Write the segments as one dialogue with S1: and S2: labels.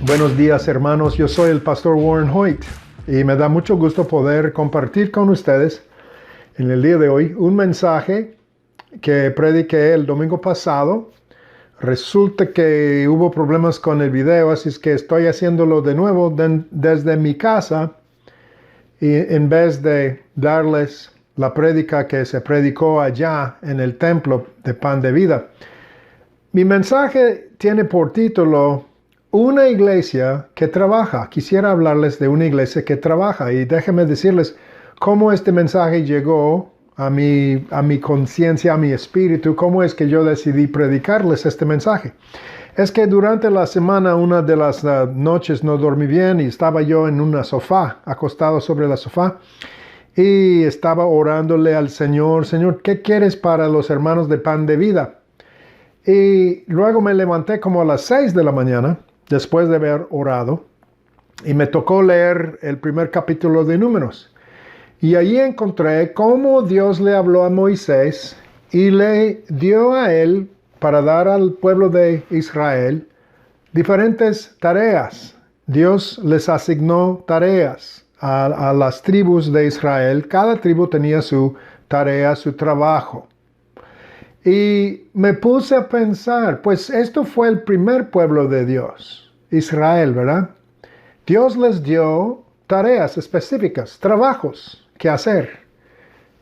S1: Buenos días, hermanos. Yo soy el pastor Warren Hoyt y me da mucho gusto poder compartir con ustedes en el día de hoy un mensaje que prediqué el domingo pasado. Resulta que hubo problemas con el video, así es que estoy haciéndolo de nuevo desde mi casa y en vez de darles la prédica que se predicó allá en el templo de Pan de Vida. Mi mensaje tiene por título Una iglesia que trabaja. Quisiera hablarles de una iglesia que trabaja y déjenme decirles cómo este mensaje llegó a mi conciencia, a mi espíritu, cómo es que yo decidí predicarles este mensaje. Es que durante la semana, una de las noches no dormí bien y estaba yo en una sofá, acostado sobre la sofá, y estaba orándole al Señor, Señor, ¿qué quieres para los hermanos de Pan de Vida? Y luego me levanté como a las 6 de la mañana, después de haber orado, y me tocó leer el primer capítulo de Números. Y allí encontré cómo Dios le habló a Moisés y le dio a él, para dar al pueblo de Israel, diferentes tareas. Dios les asignó tareas a las tribus de Israel. Cada tribu tenía su tarea, su trabajo. Y me puse a pensar, pues esto fue el primer pueblo de Dios, Israel, ¿verdad? Dios les dio tareas específicas, trabajos que hacer.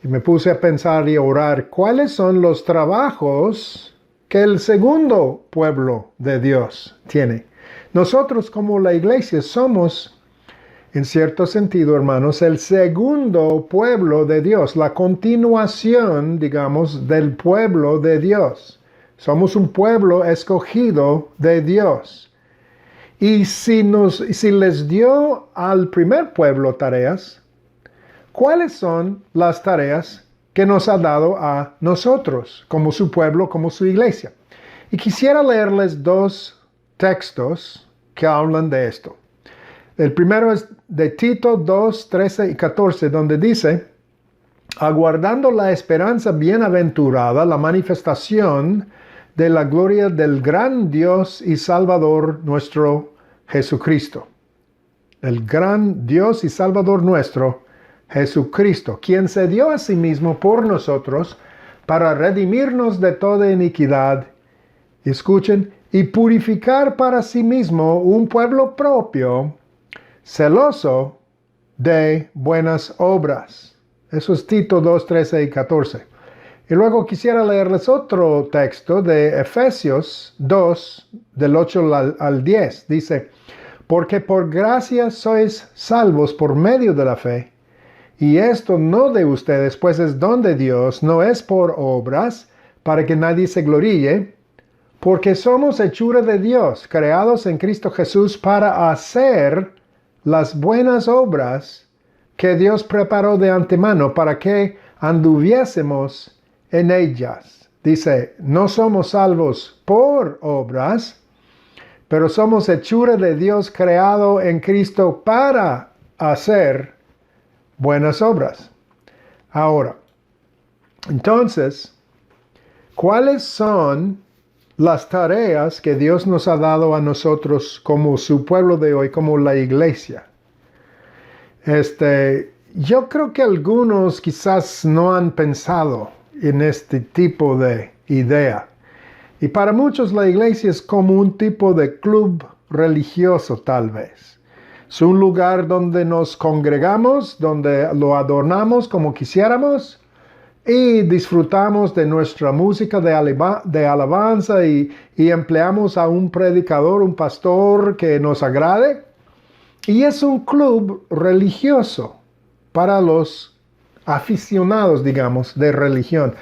S1: Y me puse a pensar y a orar, ¿cuáles son los trabajos que el segundo pueblo de Dios tiene? Nosotros como la iglesia somos, en cierto sentido, hermanos, el segundo pueblo de Dios, la continuación, digamos, del pueblo de Dios. Somos un pueblo escogido de Dios. Y si les dio al primer pueblo tareas, ¿cuáles son las tareas que nos ha dado a nosotros, como su pueblo, como su iglesia? Y quisiera leerles dos textos que hablan de esto. El primero es de Tito 2, 13 y 14, donde dice, aguardando la esperanza bienaventurada, la manifestación de la gloria del gran Dios y Salvador nuestro Jesucristo. El gran Dios y Salvador nuestro Jesucristo, quien se dio a sí mismo por nosotros para redimirnos de toda iniquidad, escuchen, y purificar para sí mismo un pueblo propio, celoso de buenas obras. Eso es Tito 2, 13 y 14. Y luego quisiera leerles otro texto de Efesios 2, del 8 al 10. Dice, porque por gracia sois salvos por medio de la fe, y esto no de ustedes, pues es don de Dios, no es por obras, para que nadie se gloríe, porque somos hechura de Dios, creados en Cristo Jesús para hacer las buenas obras que Dios preparó de antemano para que anduviésemos en ellas. Dice, no somos salvos por obras, pero somos hechura de Dios creado en Cristo para hacer buenas obras. Ahora, entonces, ¿cuáles son las tareas que Dios nos ha dado a nosotros como su pueblo de hoy, como la iglesia? Yo creo que algunos quizás no han pensado en este tipo de idea. Y para muchos la iglesia es como un tipo de club religioso tal vez. Es un lugar donde nos congregamos, donde lo adornamos como quisiéramos y disfrutamos de nuestra música de alabanza y empleamos a un predicador, un pastor que nos agrade. Y es un club religioso para los aficionados, digamos, de religión.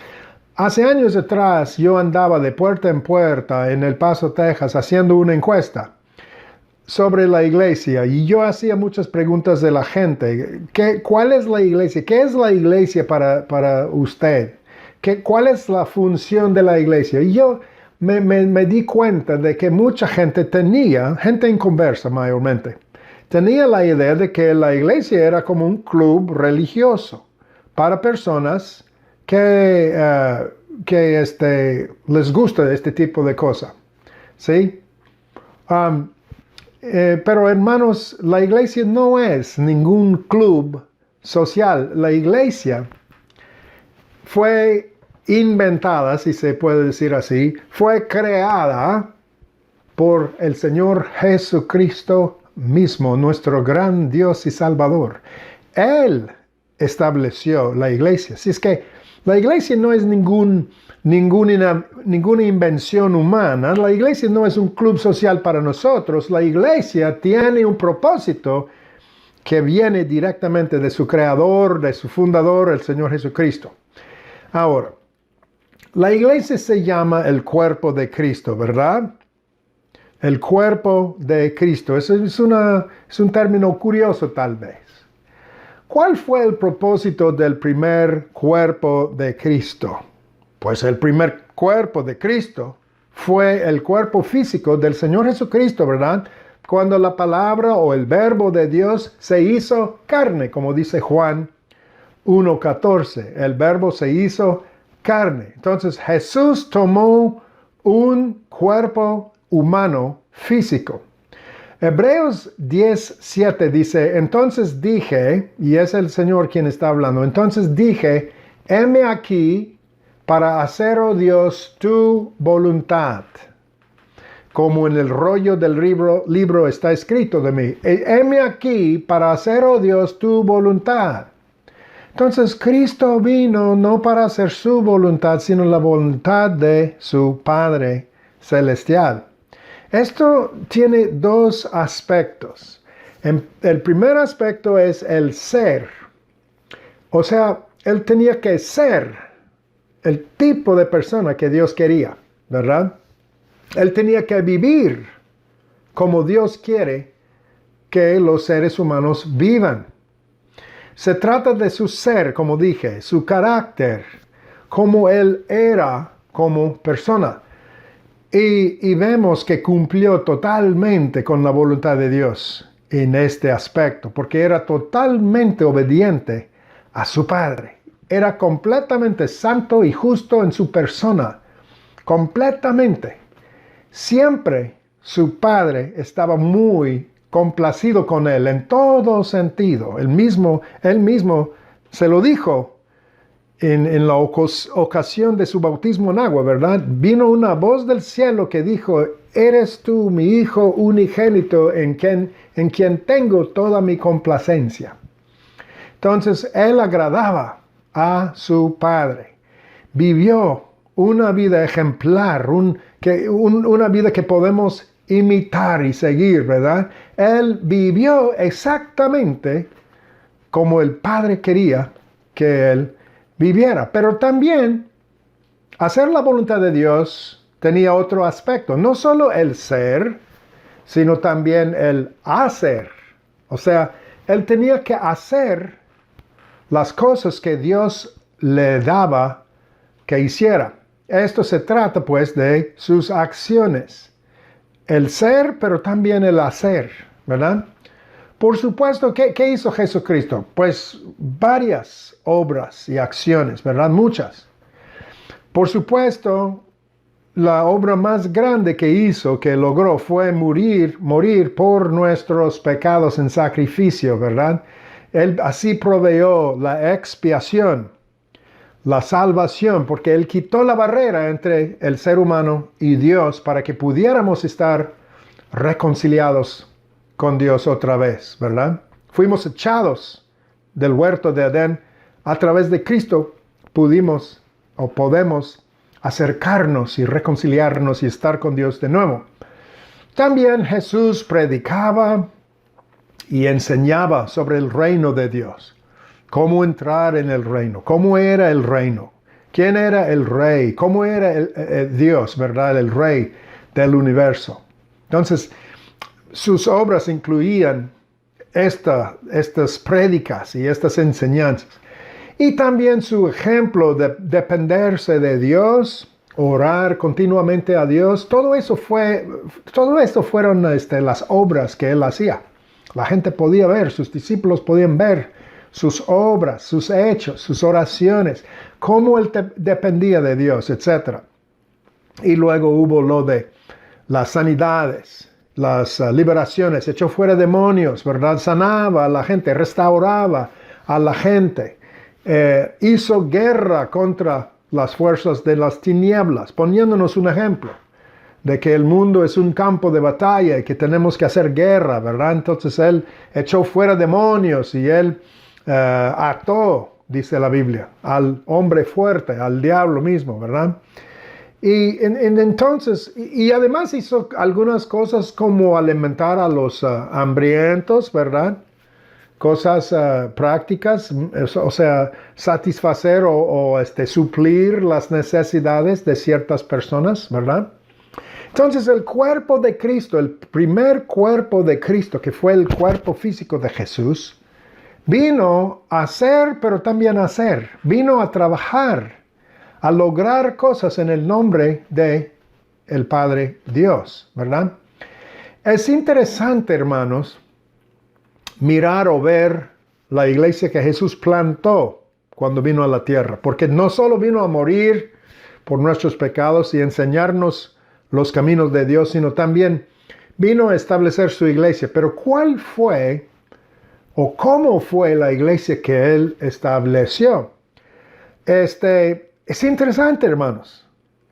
S1: Hace años atrás yo andaba de puerta en puerta en El Paso, Texas, haciendo una encuesta sobre la iglesia y yo hacía muchas preguntas de la gente. ¿Cuál es la iglesia? ¿Qué es la iglesia para usted? ¿Cuál es la función de la iglesia? Y yo me di cuenta de que mucha gente gente inconversa mayormente, tenía la idea de que la iglesia era como un club religioso para personas que les gusta este tipo de cosas. ¿Sí? Pero hermanos, la iglesia no es ningún club social. La iglesia fue inventada, si se puede decir así, fue creada por el Señor Jesucristo mismo, nuestro gran Dios y Salvador. Él estableció la iglesia. Así es que la iglesia no es ninguna invención humana. La iglesia no es un club social para nosotros. La iglesia tiene un propósito que viene directamente de su creador, de su fundador, el Señor Jesucristo. Ahora, la iglesia se llama el cuerpo de Cristo, ¿verdad? El cuerpo de Cristo. Eso es un término curioso tal vez. ¿Cuál fue el propósito del primer cuerpo de Cristo? Pues el primer cuerpo de Cristo fue el cuerpo físico del Señor Jesucristo, ¿verdad? Cuando la palabra o el verbo de Dios se hizo carne, como dice Juan 1:14. El verbo se hizo carne. Entonces Jesús tomó un cuerpo humano físico. Hebreos 10:7 dice, entonces dije, y es el Señor quien está hablando, entonces dije, heme aquí para hacer, oh Dios, tu voluntad. Como en el rollo del libro está escrito de mí. Heme aquí para hacer, oh Dios, tu voluntad. Entonces Cristo vino no para hacer su voluntad, sino la voluntad de su Padre Celestial. Esto tiene dos aspectos. El primer aspecto es el ser. O sea, Él tenía que ser el tipo de persona que Dios quería, ¿verdad? Él tenía que vivir como Dios quiere que los seres humanos vivan. Se trata de su ser, como dije, su carácter, como Él era como persona. Y vemos que cumplió totalmente con la voluntad de Dios en este aspecto, porque era totalmente obediente a su Padre. Era completamente santo y justo en su persona, completamente. Siempre su Padre estaba muy complacido con él en todo sentido. Él mismo se lo dijo en la ocasión de su bautismo en agua, ¿verdad? Vino una voz del cielo que dijo, eres tú mi Hijo unigénito en quien tengo toda mi complacencia. Entonces, Él agradaba a su Padre. Vivió una vida ejemplar, una vida que podemos imitar y seguir, ¿verdad? Él vivió exactamente como el Padre quería que Él viviera. Pero también hacer la voluntad de Dios tenía otro aspecto. No solo el ser, sino también el hacer. O sea, Él tenía que hacer las cosas que Dios le daba que hiciera. Esto se trata pues de sus acciones. El ser, pero también el hacer, ¿verdad? Por supuesto, ¿qué hizo Jesucristo? Pues varias obras y acciones, ¿verdad? Muchas. Por supuesto, la obra más grande que hizo, que logró, fue morir por nuestros pecados en sacrificio, ¿verdad? Él así proveyó la expiación, la salvación, porque Él quitó la barrera entre el ser humano y Dios para que pudiéramos estar reconciliados con Dios otra vez, ¿verdad? Fuimos echados del huerto de Edén. A través de Cristo podemos acercarnos y reconciliarnos y estar con Dios de nuevo. También Jesús predicaba y enseñaba sobre el reino de Dios. Cómo entrar en el reino, cómo era el reino, quién era el rey, cómo era el Dios, ¿verdad? El rey del universo. Entonces, sus obras incluían estas prédicas y estas enseñanzas. Y también su ejemplo de dependerse de Dios, orar continuamente a Dios. Todo esto fueron las obras que Él hacía. La gente podía ver, sus discípulos podían ver sus obras, sus hechos, sus oraciones, cómo Él dependía de Dios, etc. Y luego hubo lo de las sanidades las liberaciones, echó fuera demonios, ¿verdad? Sanaba a la gente, restauraba a la gente, hizo guerra contra las fuerzas de las tinieblas, poniéndonos un ejemplo de que el mundo es un campo de batalla y que tenemos que hacer guerra, ¿verdad? Entonces él echó fuera demonios y él ató, dice la Biblia, al hombre fuerte, al diablo mismo, ¿verdad? Y entonces, y además hizo algunas cosas como alimentar a los hambrientos, ¿verdad? Cosas prácticas, o sea, satisfacer o suplir las necesidades de ciertas personas, ¿verdad? Entonces el cuerpo de Cristo, el primer cuerpo de Cristo, que fue el cuerpo físico de Jesús, vino a ser, pero también a hacer. Vino a trabajar, a lograr cosas en el nombre de el Padre Dios, ¿verdad? Es interesante, hermanos, mirar o ver la iglesia que Jesús plantó cuando vino a la tierra, porque no solo vino a morir por nuestros pecados y enseñarnos los caminos de Dios, sino también vino a establecer su iglesia. Pero ¿cuál fue o cómo fue la iglesia que Él estableció? Es interesante, hermanos,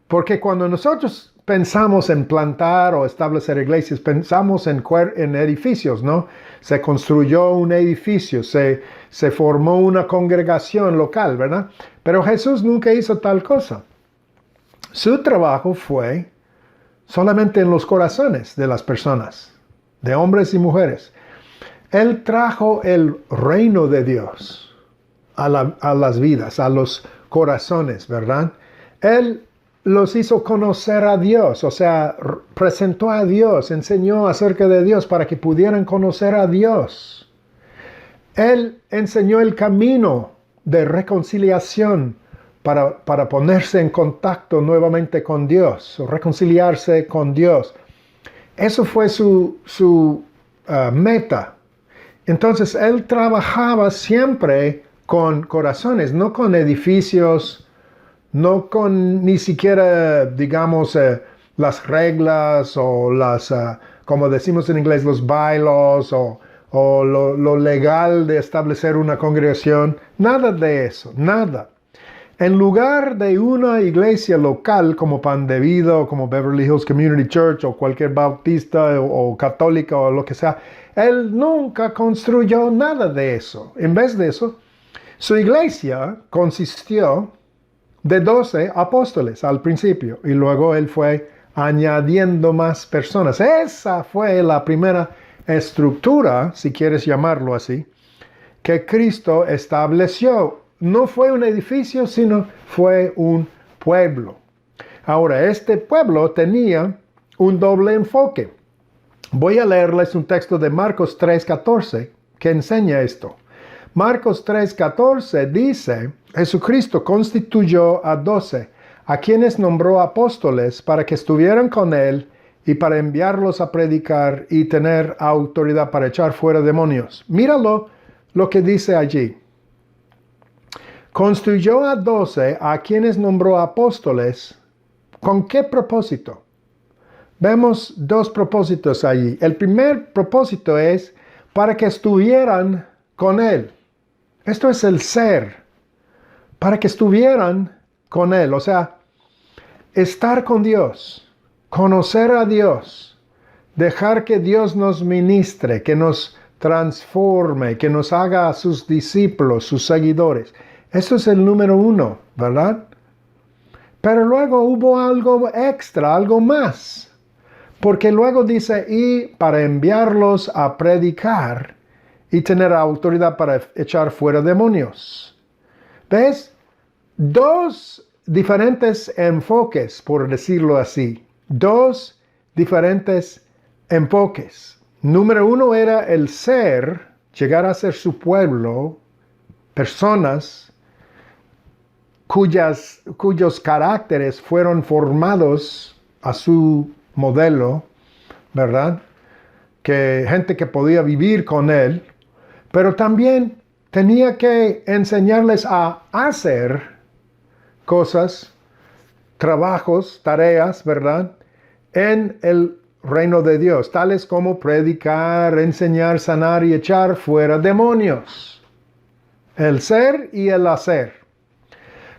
S1: porque cuando nosotros pensamos en plantar o establecer iglesias, pensamos en edificios, ¿no? Se construyó un edificio, se formó una congregación local, ¿verdad? Pero Jesús nunca hizo tal cosa. Su trabajo fue solamente en los corazones de las personas, de hombres y mujeres. Él trajo el reino de Dios a las vidas, a los corazones, ¿verdad? Él los hizo conocer a Dios, o sea, presentó a Dios, enseñó acerca de Dios para que pudieran conocer a Dios. Él enseñó el camino de reconciliación para ponerse en contacto nuevamente con Dios, o reconciliarse con Dios. Eso fue su meta. Entonces, Él trabajaba siempre con corazones, no con edificios, no con ni siquiera, digamos, las reglas o las, como decimos en inglés, los bylaws o lo legal de establecer una congregación. Nada de eso, nada. En lugar de una iglesia local como Pan de Vida o como Beverly Hills Community Church o cualquier bautista o católica o lo que sea, Él nunca construyó nada de eso. En vez de eso, su iglesia consistió de 12 apóstoles al principio y luego Él fue añadiendo más personas. Esa fue la primera estructura, si quieres llamarlo así, que Cristo estableció. No fue un edificio, sino fue un pueblo. Ahora, este pueblo tenía un doble enfoque. Voy a leerles un texto de Marcos 3:14 que enseña esto. Marcos 3:14 dice, Jesucristo constituyó a 12, a quienes nombró apóstoles para que estuvieran con Él y para enviarlos a predicar y tener autoridad para echar fuera demonios. Míralo lo que dice allí. Constituyó a 12 a quienes nombró apóstoles. ¿Con qué propósito? Vemos dos propósitos allí. El primer propósito es para que estuvieran con Él. Esto es el ser. Para que estuvieran con Él. O sea, estar con Dios. Conocer a Dios. Dejar que Dios nos ministre, que nos transforme, que nos haga a sus discípulos, sus seguidores. Eso es el número uno, ¿verdad? Pero luego hubo algo extra, algo más. Porque luego dice, y para enviarlos a predicar y tener autoridad para echar fuera demonios. ¿Ves? Dos diferentes enfoques, por decirlo así. Dos diferentes enfoques. Número uno era el ser, llegar a ser su pueblo, personas cuyos caracteres fueron formados a su modelo, ¿verdad? Gente que podía vivir con Él, pero también tenía que enseñarles a hacer cosas, trabajos, tareas, ¿verdad? En el reino de Dios, tales como predicar, enseñar, sanar y echar fuera demonios. El ser y el hacer.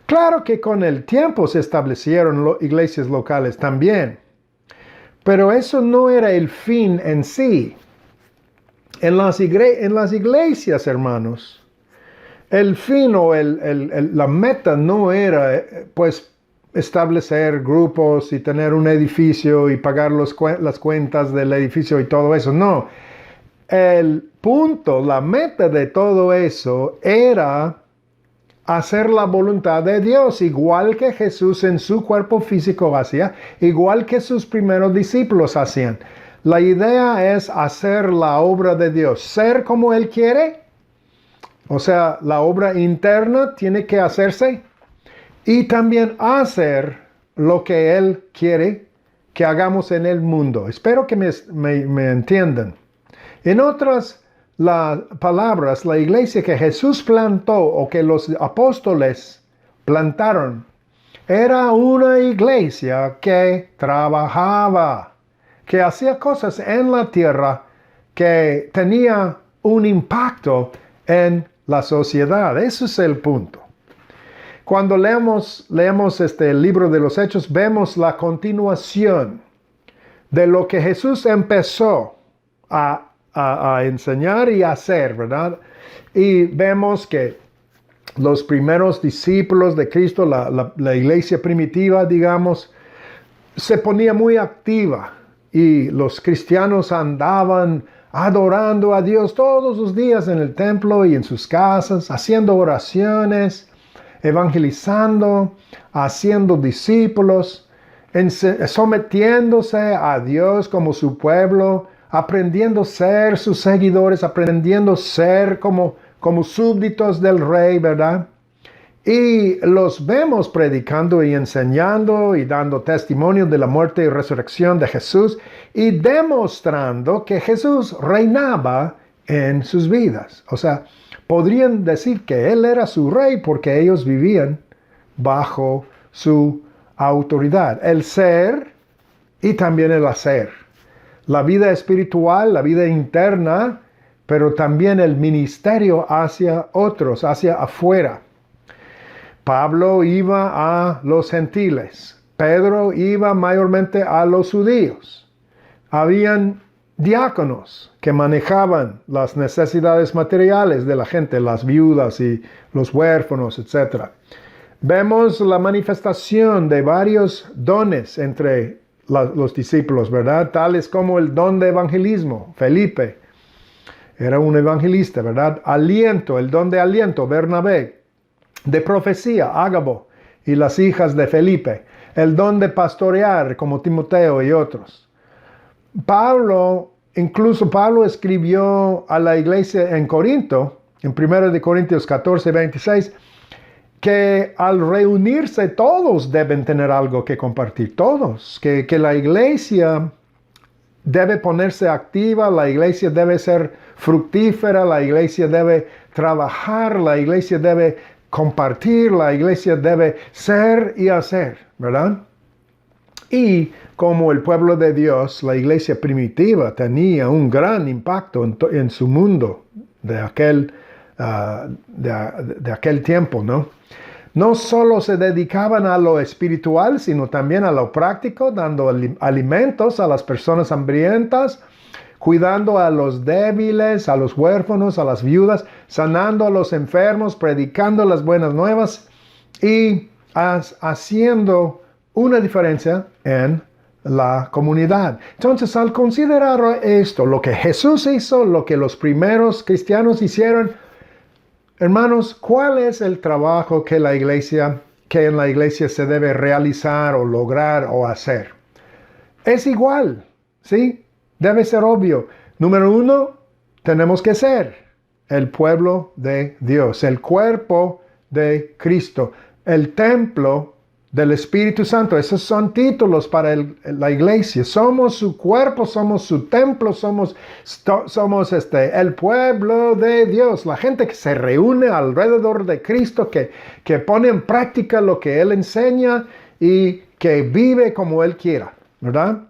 S1: Claro que con el tiempo se establecieron iglesias locales también, pero eso no era el fin en sí. En las iglesias, hermanos, el fin o la meta no era, pues, establecer grupos y tener un edificio y pagar las cuentas del edificio y todo eso. No. El punto, la meta de todo eso era hacer la voluntad de Dios, igual que Jesús en su cuerpo físico hacía, igual que sus primeros discípulos hacían. La idea es hacer la obra de Dios, ser como Él quiere. O sea, la obra interna tiene que hacerse y también hacer lo que Él quiere que hagamos en el mundo. Espero que me entiendan. En otras palabras, la iglesia que Jesús plantó o que los apóstoles plantaron era una iglesia que trabajaba, que hacía cosas en la tierra que tenía un impacto en la sociedad. Ese es el punto. Cuando leemos el libro de los Hechos, vemos la continuación de lo que Jesús empezó a enseñar y hacer, ¿verdad? Y vemos que los primeros discípulos de Cristo, la iglesia primitiva, digamos, se ponía muy activa y los cristianos andaban adorando a Dios todos los días en el templo y en sus casas, haciendo oraciones, evangelizando, haciendo discípulos, sometiéndose a Dios como su pueblo, aprendiendo a ser sus seguidores, aprendiendo a ser como súbditos del rey, ¿verdad? Y los vemos predicando y enseñando y dando testimonio de la muerte y resurrección de Jesús y demostrando que Jesús reinaba en sus vidas. O sea, podrían decir que Él era su rey porque ellos vivían bajo su autoridad. El ser y también el hacer. La vida espiritual, la vida interna, pero también el ministerio hacia otros, hacia afuera. Pablo iba a los gentiles. Pedro iba mayormente a los judíos. Habían diáconos que manejaban las necesidades materiales de la gente, las viudas y los huérfanos, etc. Vemos la manifestación de varios dones entre los discípulos, ¿verdad? Tales como el don de evangelismo. Felipe era un evangelista, ¿verdad? Aliento, el don de aliento, Bernabé. De profecía, Ágabo y las hijas de Felipe. El don de pastorear, como Timoteo y otros. Incluso Pablo escribió a la iglesia en Corinto, en 1 Corintios 14, 26, que al reunirse todos deben tener algo que compartir, todos, que la iglesia debe ponerse activa, la iglesia debe ser fructífera, la iglesia debe trabajar, la iglesia debe compartir, la iglesia debe ser y hacer, ¿verdad? Y como el pueblo de Dios, la iglesia primitiva tenía un gran impacto en su mundo de aquel tiempo, ¿no? No solo se dedicaban a lo espiritual, sino también a lo práctico, dando alimentos a las personas hambrientas, cuidando a los débiles, a los huérfanos, a las viudas, sanando a los enfermos, predicando las buenas nuevas y haciendo una diferencia en la comunidad. Entonces, al considerar esto, lo que Jesús hizo, lo que los primeros cristianos hicieron, hermanos, ¿cuál es el trabajo que en la iglesia se debe realizar o lograr o hacer? Es igual, ¿sí? Debe ser obvio. Número 1, tenemos que ser el pueblo de Dios, el cuerpo de Cristo, el templo del Espíritu Santo. Esos son títulos para la iglesia. Somos su cuerpo, somos su templo, somos el pueblo de Dios. La gente que se reúne alrededor de Cristo, que pone en práctica lo que Él enseña y que vive como Él quiera, ¿verdad?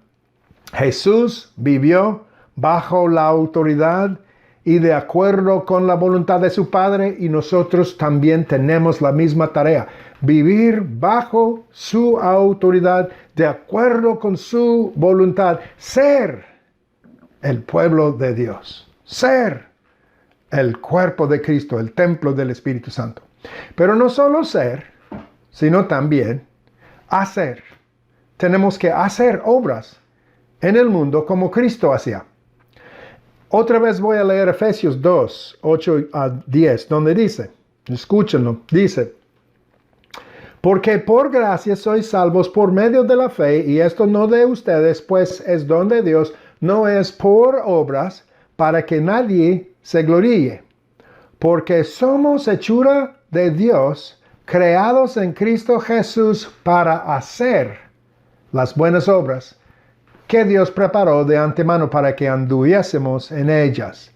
S1: Jesús vivió bajo la autoridad y de acuerdo con la voluntad de su Padre, y nosotros también tenemos la misma tarea: vivir bajo su autoridad, de acuerdo con su voluntad, ser el pueblo de Dios, ser el cuerpo de Cristo, el templo del Espíritu Santo. Pero no solo ser, sino también hacer. Tenemos que hacer obras en el mundo como Cristo hacía. Otra vez voy a leer Efesios 2, 8 a 10, donde dice, escúchenlo, dice: porque por gracia sois salvos por medio de la fe, y esto no de ustedes, pues es don de Dios, no es por obras, para que nadie se gloríe. Porque somos hechura de Dios, creados en Cristo Jesús para hacer las buenas obras que Dios preparó de antemano para que anduviésemos en ellas.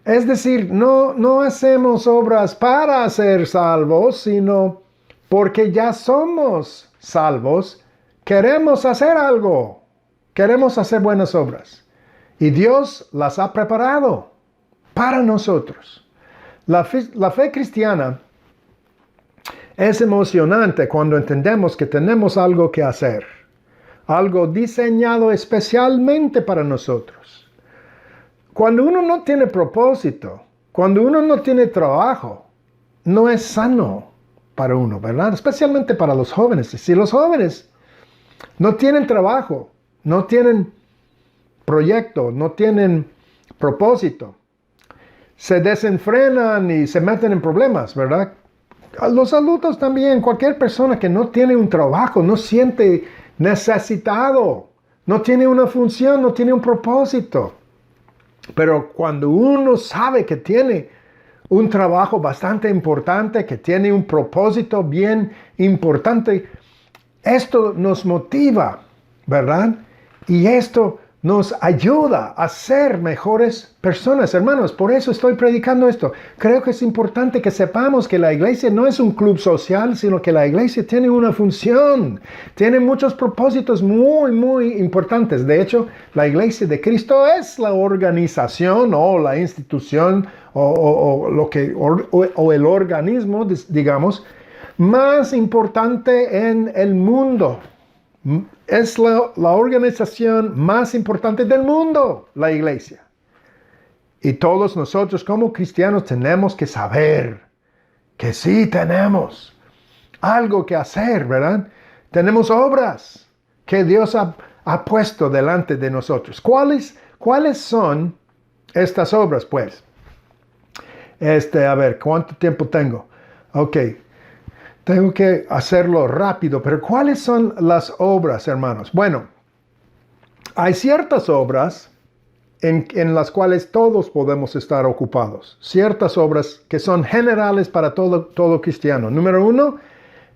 S1: Es decir, no hacemos obras para ser salvos, sino porque ya somos salvos, queremos hacer algo, queremos hacer buenas obras. Y Dios las ha preparado para nosotros. La fe cristiana es emocionante cuando entendemos que tenemos algo que hacer, algo diseñado especialmente para nosotros. Cuando uno no tiene propósito, cuando uno no tiene trabajo, no es sano para uno, ¿verdad? Especialmente para los jóvenes. Si los jóvenes no tienen trabajo, no tienen proyecto, no tienen propósito, se desenfrenan y se meten en problemas, ¿verdad? Los adultos también, cualquier persona que no tiene un trabajo, no siente necesitado, no tiene una función, no tiene un propósito. Pero cuando uno sabe que tiene un trabajo bastante importante, que tiene un propósito bien importante, esto nos motiva, ¿verdad? Y esto nos ayuda a ser mejores personas, hermanos. Por eso estoy predicando esto. Creo que es importante que sepamos que la iglesia no es un club social, sino que la iglesia tiene una función, tiene muchos propósitos muy, muy importantes. De hecho, la iglesia de Cristo es la organización o la institución o el organismo, digamos, más importante en el mundo. Es la organización más importante del mundo, la iglesia. Y todos nosotros como cristianos tenemos que saber que sí tenemos algo que hacer, ¿verdad? Tenemos obras que Dios ha puesto delante de nosotros. ¿Cuáles son estas obras, pues? A ver, ¿cuánto tiempo tengo? Ok. Tengo que hacerlo rápido, pero ¿cuáles son las obras, hermanos? Bueno, hay ciertas obras en las cuales todos podemos estar ocupados. Ciertas obras que son generales para todo cristiano. Número 1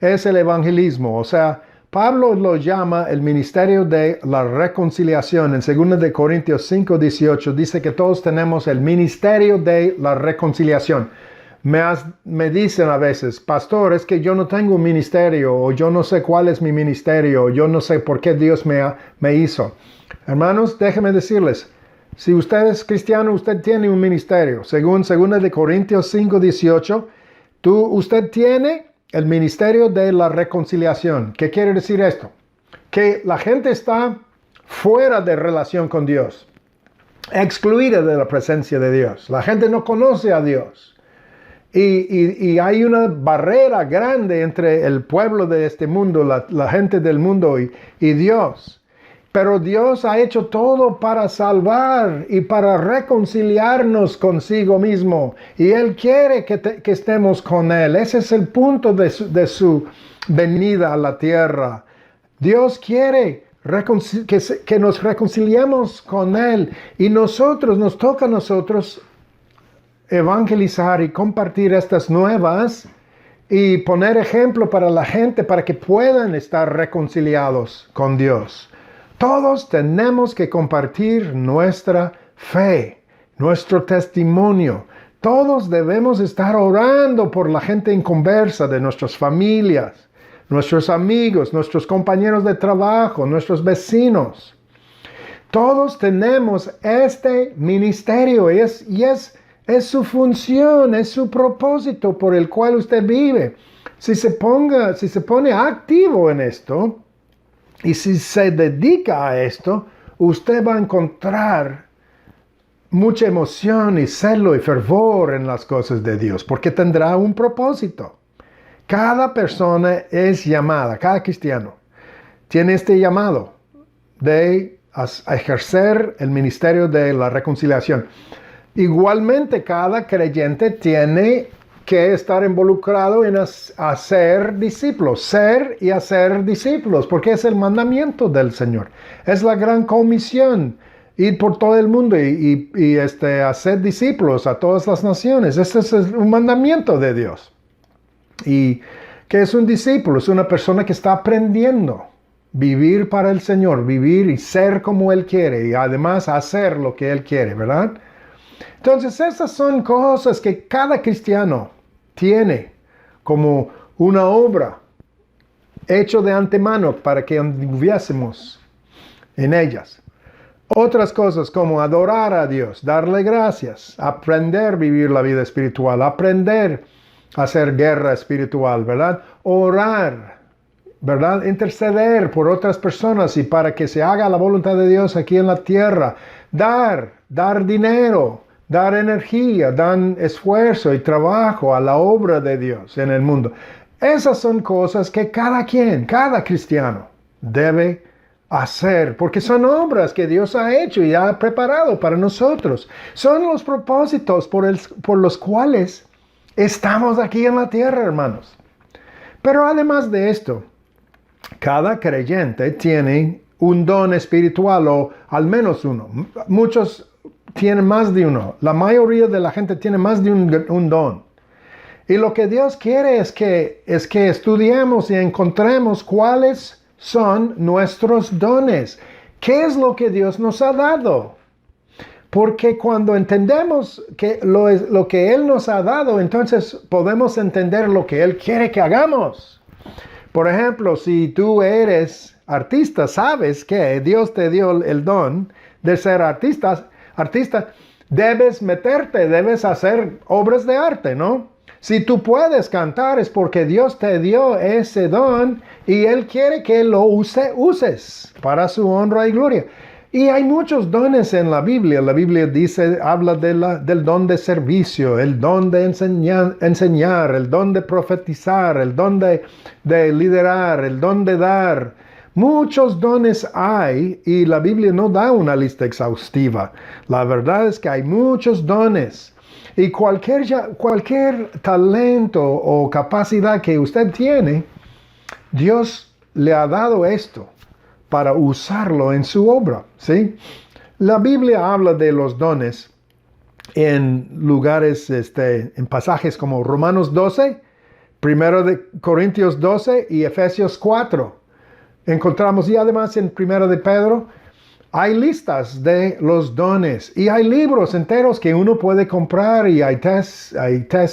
S1: es el evangelismo. O sea, Pablo lo llama el ministerio de la reconciliación. En 2 de Corintios 5:18 dice que todos tenemos el ministerio de la reconciliación. Me dicen a veces: pastor, es que yo no tengo un ministerio, o yo no sé cuál es mi ministerio, o yo no sé por qué Dios me hizo. Hermanos, déjenme decirles, si usted es cristiano, usted tiene un ministerio. Según 2 de Corintios 5:18, usted tiene el ministerio de la reconciliación. ¿Qué quiere decir esto? Que la gente está fuera de relación con Dios, excluida de la presencia de Dios. La gente no conoce a Dios. Y hay una barrera grande entre el pueblo de este mundo, la gente del mundo y Dios. Pero Dios ha hecho todo para salvar y para reconciliarnos consigo mismo. Y Él quiere que estemos con Él. Ese es el punto de su venida a la tierra. Dios quiere que nos reconciliemos con Él. Y nos toca a nosotros evangelizar y compartir estas nuevas y poner ejemplo para la gente para que puedan estar reconciliados con Dios. Todos tenemos que compartir nuestra fe, nuestro testimonio. Todos debemos estar orando por la gente inconversa de nuestras familias, nuestros amigos, nuestros compañeros de trabajo, nuestros vecinos. Todos tenemos este ministerio y es su función, es su propósito por el cual usted vive. Si se pone activo en esto y si se dedica a esto, usted va a encontrar mucha emoción y celo y fervor en las cosas de Dios, porque tendrá un propósito. Cada persona es llamada, cada cristiano tiene este llamado de ejercer el ministerio de la reconciliación. Igualmente, cada creyente tiene que estar involucrado en hacer discípulos, ser y hacer discípulos, porque es el mandamiento del Señor. Es la gran comisión, ir por todo el mundo y hacer discípulos a todas las naciones. Este es un mandamiento de Dios. ¿Y qué es un discípulo? Es una persona que está aprendiendo. Vivir para el Señor, vivir y ser como Él quiere y además hacer lo que Él quiere, ¿verdad? Entonces esas son cosas que cada cristiano tiene como una obra hecha de antemano para que anduviésemos en ellas. Otras cosas como adorar a Dios, darle gracias, aprender a vivir la vida espiritual, aprender a hacer guerra espiritual, ¿verdad? Orar, ¿verdad? Interceder por otras personas y para que se haga la voluntad de Dios aquí en la tierra. Dar dinero, dar energía, dar esfuerzo y trabajo a la obra de Dios en el mundo. Esas son cosas que cada cristiano debe hacer, porque son obras que Dios ha hecho y ha preparado para nosotros. Son los propósitos por los cuales estamos aquí en la tierra, hermanos. Pero además de esto, cada creyente tiene un don espiritual o al menos uno. Muchos tienen más de uno. La mayoría de la gente tiene más de un don. Y lo que Dios quiere es que estudiemos y encontremos cuáles son nuestros dones. ¿Qué es lo que Dios nos ha dado? Porque cuando entendemos que lo que Él nos ha dado, entonces podemos entender lo que Él quiere que hagamos. Por ejemplo, si tú eres artista, sabes que Dios te dio el don de ser artista, debes debes hacer obras de arte, ¿no? Si tú puedes cantar es porque Dios te dio ese don y Él quiere que lo uses para su honra y gloria. Y hay muchos dones en la Biblia. La Biblia habla del don de servicio, el don de enseñar, el don de profetizar, el don de liderar, el don de dar. Muchos dones hay y la Biblia no da una lista exhaustiva. La verdad es que hay muchos dones. Y cualquier talento o capacidad que usted tiene, Dios le ha dado esto para usarlo en su obra, ¿sí? La Biblia habla de los dones en lugares, en pasajes como Romanos 12, 1 de Corintios 12 y Efesios 4. Encontramos, y además en 1 de Pedro, hay listas de los dones y hay libros enteros que uno puede comprar y hay tests,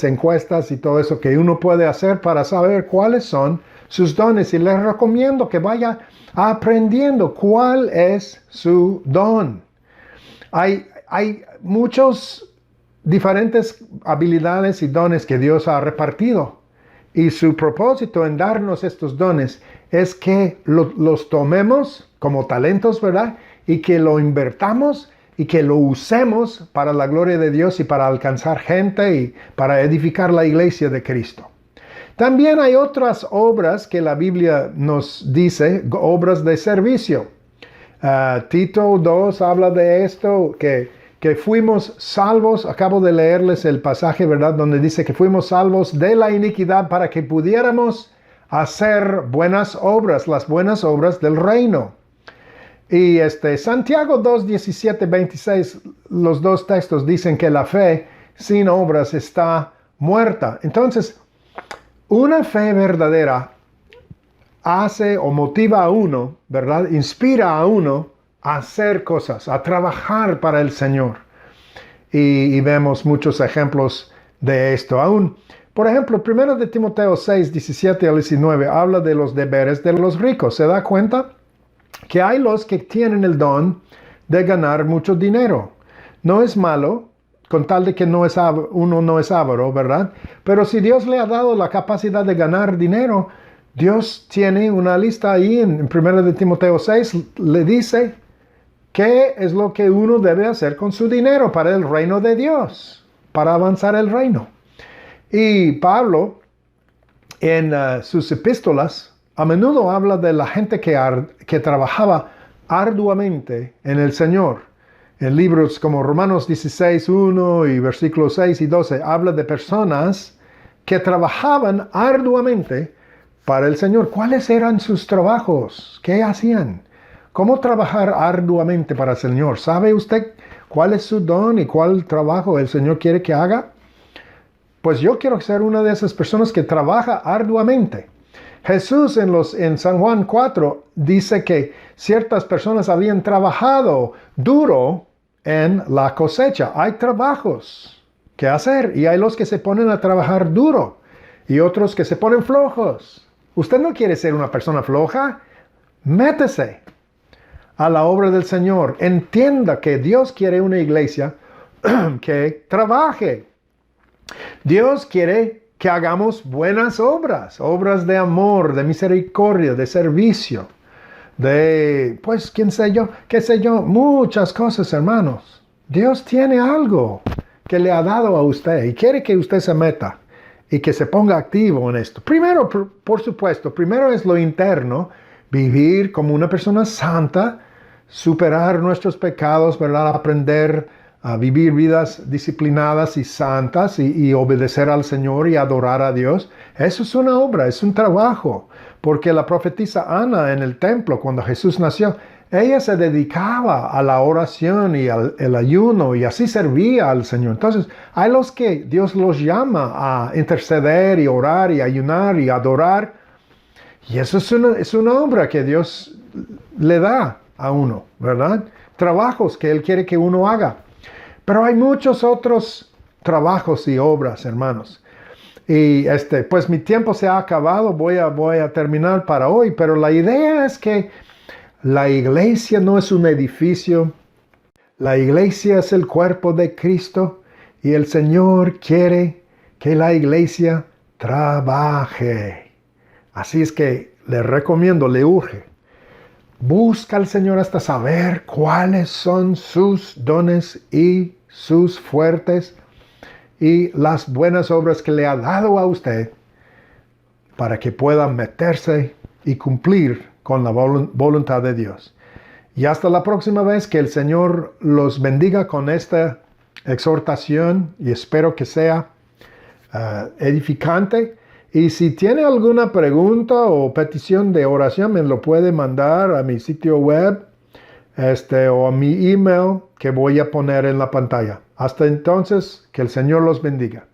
S1: encuestas y todo eso que uno puede hacer para saber cuáles son sus dones. Y les recomiendo que vaya aprendiendo cuál es su don. Hay muchos diferentes habilidades y dones que Dios ha repartido. Y su propósito en darnos estos dones es que los tomemos como talentos, ¿verdad? Y que lo invertamos y que lo usemos para la gloria de Dios y para alcanzar gente y para edificar la iglesia de Cristo. También hay otras obras que la Biblia nos dice, obras de servicio. Tito 2 habla de esto, que fuimos salvos. Acabo de leerles el pasaje, ¿verdad? Donde dice que fuimos salvos de la iniquidad para que pudiéramos hacer buenas obras, las buenas obras del reino. Y Santiago 2, 17, 26, los dos textos dicen que la fe sin obras está muerta. Entonces, una fe verdadera hace o motiva a uno, ¿verdad? Inspira a uno a hacer cosas, a trabajar para el Señor. Y vemos muchos ejemplos de esto aún. Por ejemplo, 1 de Timoteo 6, 17 al 19 habla de los deberes de los ricos. ¿Se da cuenta? Que hay los que tienen el don de ganar mucho dinero. No es malo, con tal de que uno no es avaro, ¿verdad? Pero si Dios le ha dado la capacidad de ganar dinero, Dios tiene una lista ahí en 1 de Timoteo 6, le dice qué es lo que uno debe hacer con su dinero para el reino de Dios, para avanzar el reino. Y Pablo, en sus epístolas, a menudo habla de la gente que trabajaba arduamente en el Señor. En libros como Romanos 16, 1 y versículos 6 y 12, habla de personas que trabajaban arduamente para el Señor. ¿Cuáles eran sus trabajos? ¿Qué hacían? ¿Cómo trabajar arduamente para el Señor? ¿Sabe usted cuál es su don y cuál trabajo el Señor quiere que haga? Pues yo quiero ser una de esas personas que trabaja arduamente. Jesús en San Juan 4 dice que ciertas personas habían trabajado duro en la cosecha. Hay trabajos que hacer y hay los que se ponen a trabajar duro y otros que se ponen flojos. ¿Usted no quiere ser una persona floja? Métese a la obra del Señor. Entienda que Dios quiere una iglesia que trabaje. Dios quiere que hagamos buenas obras, obras de amor, de misericordia, de servicio, de, pues, qué sé yo, muchas cosas, hermanos. Dios tiene algo que le ha dado a usted y quiere que usted se meta y que se ponga activo en esto. Primero, por supuesto, primero es lo interno, vivir como una persona santa, superar nuestros pecados, ¿verdad? Aprender a vivir vidas disciplinadas y santas y obedecer al Señor y adorar a Dios. Eso es una obra, es un trabajo, porque la profetisa Ana en el templo, cuando Jesús nació, ella se dedicaba a la oración y al ayuno y así servía al Señor. Entonces, hay los que Dios los llama a interceder y orar y ayunar y adorar. Y eso es una obra que Dios le da a uno, ¿verdad? Trabajos que Él quiere que uno haga. Pero hay muchos otros trabajos y obras, hermanos. Y pues mi tiempo se ha acabado, voy a terminar para hoy, pero la idea es que la iglesia no es un edificio, la iglesia es el cuerpo de Cristo y el Señor quiere que la iglesia trabaje. Así es que le recomiendo, le urge. Busca al Señor hasta saber cuáles son sus dones y sus fuertes y las buenas obras que le ha dado a usted para que pueda meterse y cumplir con la voluntad de Dios. Y hasta la próxima vez, que el Señor los bendiga con esta exhortación y espero que sea edificante. Y si tiene alguna pregunta o petición de oración, me lo puede mandar a mi sitio web o a mi email que voy a poner en la pantalla. Hasta entonces, que el Señor los bendiga.